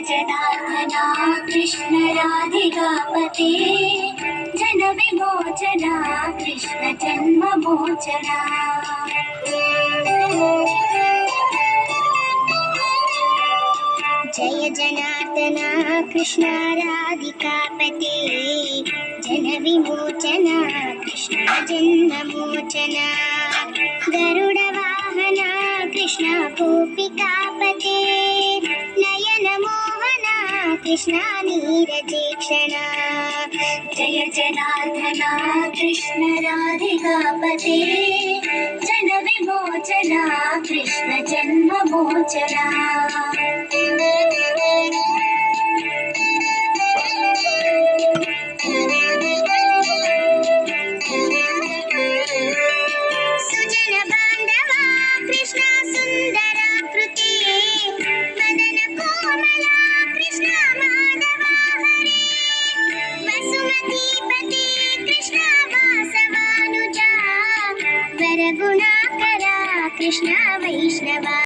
जनार्दना कृष्ण राधिकापते जन विमोचना कृष्ण जन्ममोचना। जय जनार्दना कृष्ण राधिकापते जन विमोचना कृष्ण जन्ममोचना। गरुड़ वाहना कृष्ण गोपिकापते नयन मोहना कृष्ण नीरजेक्षणा। जय जनार्दना कृष्ण राधिकापते जन विमोचना कृष्ण जन्ममोचना। सुजन बांधवा कृष्ण सुंदराकृति मदन कोमला कृष्ण माधवा हरे वसुमती पते कृष्ण वासवानुजा वरगुणाकरा कृष्ण वैष्णवा।